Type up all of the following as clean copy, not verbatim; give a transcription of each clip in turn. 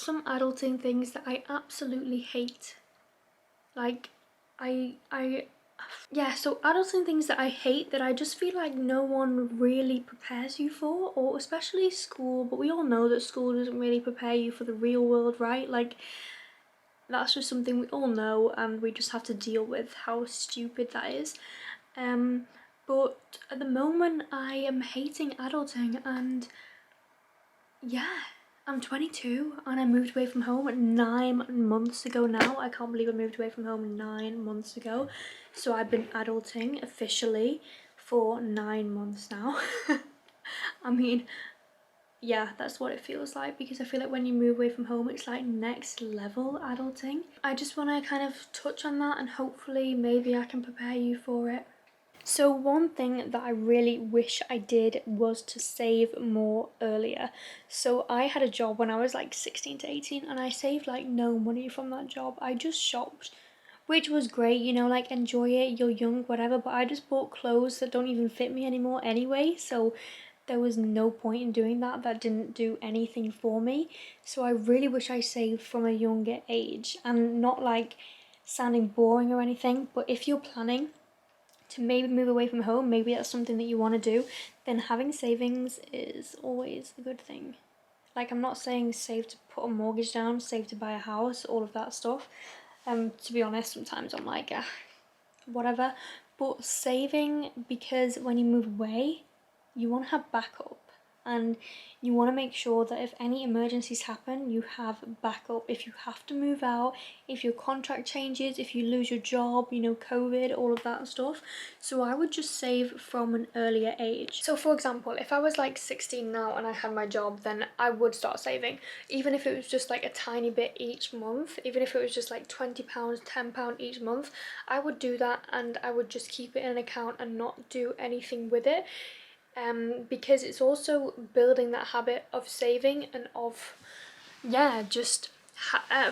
some adulting things that I absolutely hate. Like, yeah, so adulting things that I hate that I just feel like no one really prepares you for, or especially school, but we all know that school doesn't really prepare you for the real world, right? Like, that's just something we all know, and we just have to deal with how stupid that is. But at the moment I am hating adulting, and yeah, I'm 22 and I moved away from home 9 months ago now. I can't believe I moved away from home 9 months ago. So I've been adulting officially for 9 months now. I mean, yeah, that's what it feels like, because I feel like when you move away from home, it's like next level adulting. I just want to kind of touch on that, and hopefully maybe I can prepare you for it. So one thing that I really wish I did was to save more earlier. So I had a job when I was like 16 to 18, and I saved like no money from that job. I just shopped, which was great, you know, like enjoy it, you're young, whatever, but I just bought clothes that don't even fit me anymore anyway, so there was no point in doing that. That didn't do anything for me. So I really wish I saved from a younger age, and not like sounding boring or anything, but if you're planning to maybe move away from home, maybe that's something that you want to do, then having savings is always a good thing. Like, I'm not saying save to put a mortgage down, save to buy a house, all of that stuff. To be honest, sometimes I'm like, whatever. But saving, because when you move away, you want to have backup, and you want to make sure that if any emergencies happen, you have backup. If you have to move out, if your contract changes, if you lose your job, you know, COVID, all of that stuff. So I would just save from an earlier age. So for example, if I was like 16 now and I had my job, then I would start saving, even if it was just like a tiny bit each month, even if it was just like £20, £10 each month, I would do that, and I would just keep it in an account and not do anything with it. Because it's also building that habit of saving, and of, yeah, just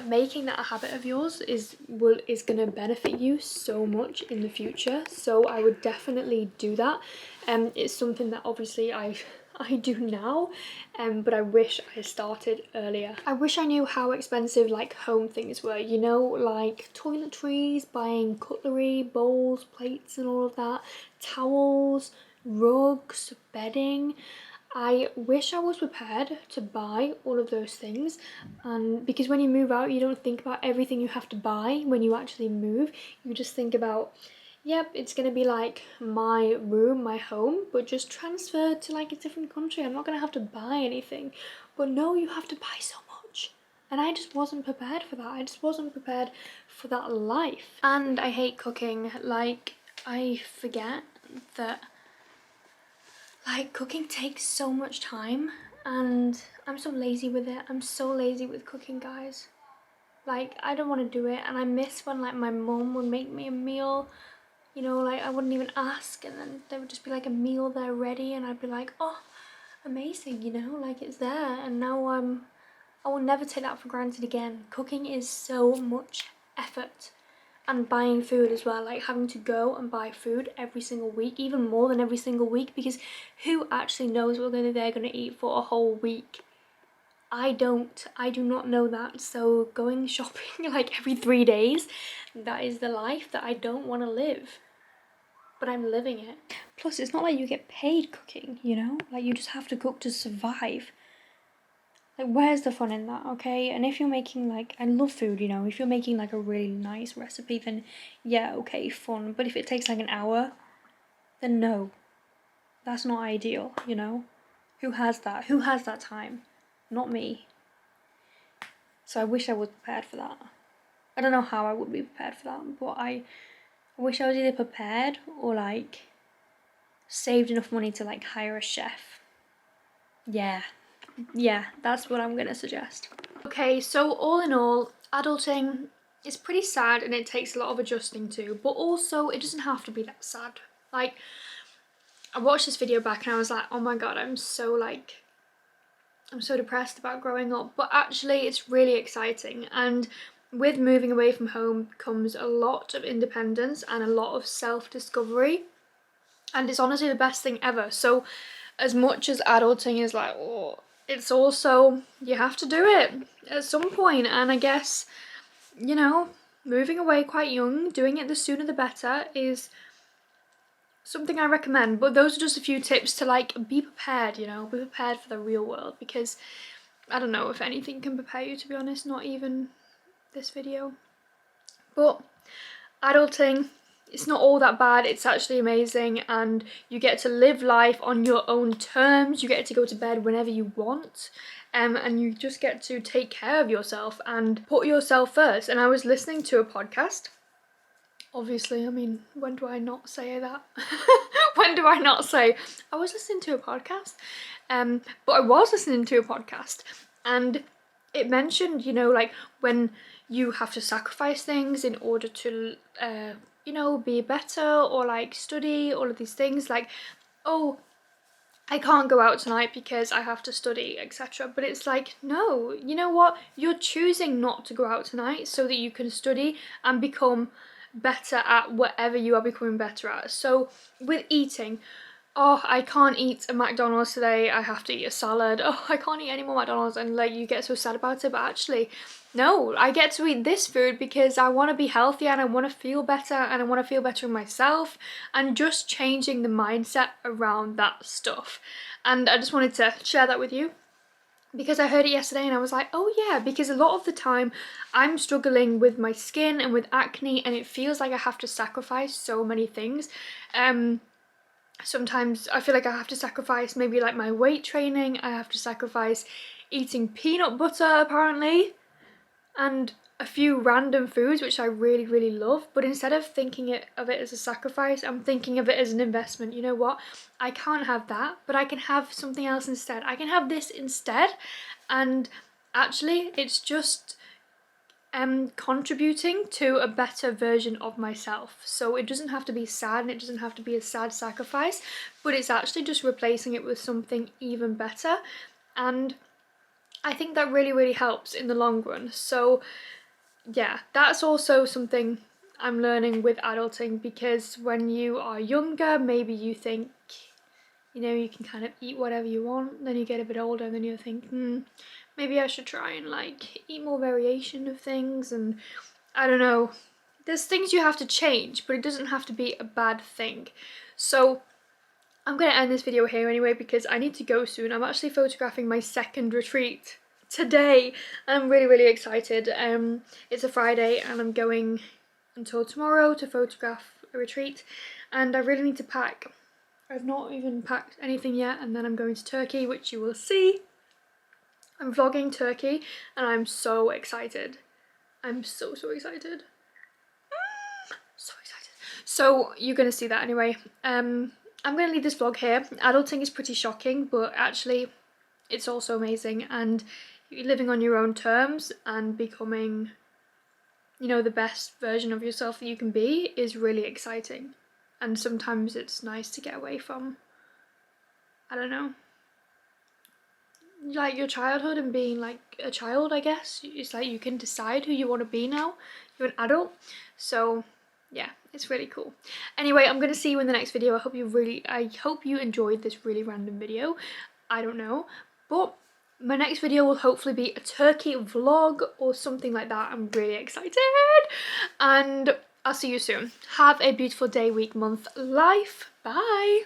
making that a habit of yours is going to benefit you so much in the future. So I would definitely do that. It's something that obviously I do now, but I wish I started earlier. I wish I knew how expensive like home things were, you know, like toiletries, buying cutlery, bowls, plates and all of that, towels, rugs, bedding. I wish I was prepared to buy all of those things, and because when you move out, you don't think about everything you have to buy when you actually move. You just think about, yep, it's gonna be like my room, my home, but just transferred to like a different country. I'm not gonna have to buy anything. But no, you have to buy so much. And I just wasn't prepared for that. I just wasn't prepared for that life. And I hate cooking. Like, I forget that like cooking takes so much time, and I'm so lazy with it. I'm so lazy with cooking, guys. Like, I don't want to do it, and I miss when like my mum would make me a meal, you know, like I wouldn't even ask, and then there would just be like a meal there ready, and I'd be like, oh, amazing, you know, like it's there. And now I will never take that for granted again. Cooking is so much effort. And buying food as well, like having to go and buy food every single week, even more than every single week, because who actually knows what they're gonna eat for a whole week? I do not know that. So going shopping like every 3 days, that is the life that I don't want to live, but I'm living it. Plus, it's not like you get paid cooking, you know, like you just have to cook to survive. Like, where's the fun in that, okay? And if you're making, like, I love food, you know, if you're making, like, a really nice recipe, then, yeah, okay, fun. But if it takes, like, an hour, then no. That's not ideal, you know? Who has that? Who has that time? Not me. So I wish I was prepared for that. I don't know how I would be prepared for that, but I wish I was either prepared or, like, saved enough money to, like, hire a chef. Yeah, that's what I'm gonna suggest. Okay, so all in all, adulting is pretty sad, and it takes a lot of adjusting to, but also it doesn't have to be that sad. Like, I watched this video back and I was like, oh my god, I'm so depressed about growing up, but actually it's really exciting. And with moving away from home comes a lot of independence and a lot of self-discovery, and it's honestly the best thing ever. So as much as adulting is like, oh, it's also, you have to do it at some point, and I guess, you know, moving away quite young, doing it the sooner the better is something I recommend. But those are just a few tips to like be prepared, you know, be prepared for the real world, because I don't know if anything can prepare you, to be honest, not even this video. But adulting, it's not all that bad, it's actually amazing, and you get to live life on your own terms, you get to go to bed whenever you want, and you just get to take care of yourself and put yourself first. And I was listening to a podcast, obviously, I mean, when do I not say that? When do I not say, I was listening to a podcast? But I was listening to a podcast, and it mentioned, you know, like when you have to sacrifice things in order to, you know, be better, or like study, all of these things, like, oh, I can't go out tonight because I have to study, etc. But it's like, no, you know what? You're choosing not to go out tonight so that you can study and become better at whatever you are becoming better at. So with eating, oh, I can't eat a McDonald's today, I have to eat a salad. Oh, I can't eat any more McDonald's, and like you get so sad about it, but actually, no, I get to eat this food because I want to be healthy and I want to feel better and I want to feel better in myself, and just changing the mindset around that stuff. And I just wanted to share that with you because I heard it yesterday and I was like, oh yeah, because a lot of the time I'm struggling with my skin and with acne, and it feels like I have to sacrifice so many things. Sometimes I feel like I have to sacrifice maybe like my weight training, I have to sacrifice eating peanut butter apparently, and a few random foods which I really, really love. But instead of thinking of it as a sacrifice, I'm thinking of it as an investment. You know what? I can't have that, but I can have something else instead. I can have this instead, and actually it's just contributing to a better version of myself. So it doesn't have to be sad, and it doesn't have to be a sad sacrifice, but it's actually just replacing it with something even better. And I think that really, really helps in the long run. So yeah, that's also something I'm learning with adulting, because when you are younger, maybe you think, you know, you can kind of eat whatever you want. Then you get a bit older and then you think, maybe I should try and like eat more variation of things, and I don't know. There's things you have to change, but it doesn't have to be a bad thing. So I'm going to end this video here anyway because I need to go soon. I'm actually photographing my second retreat today. I'm really, really excited. It's a Friday and I'm going until tomorrow to photograph a retreat, and I really need to pack. I've not even packed anything yet, and then I'm going to Turkey, which you will see. I'm vlogging Turkey and I'm so excited. I'm so excited. So excited. So you're going to see that anyway. I'm going to leave this vlog here. Adulting is pretty shocking, but actually it's also amazing, and living on your own terms and becoming, you know, the best version of yourself that you can be is really exciting. And sometimes it's nice to get away from, I don't know, like your childhood and being like a child, I guess. It's like you can decide who you want to be now. You're an adult. So yeah, it's really cool. Anyway, I'm gonna see you in the next video. I hope you enjoyed this really random video. I don't know, but my next video will hopefully be a Turkey vlog or something like that. I'm really excited, and I'll see you soon. Have a beautiful day, week, month, life. Bye.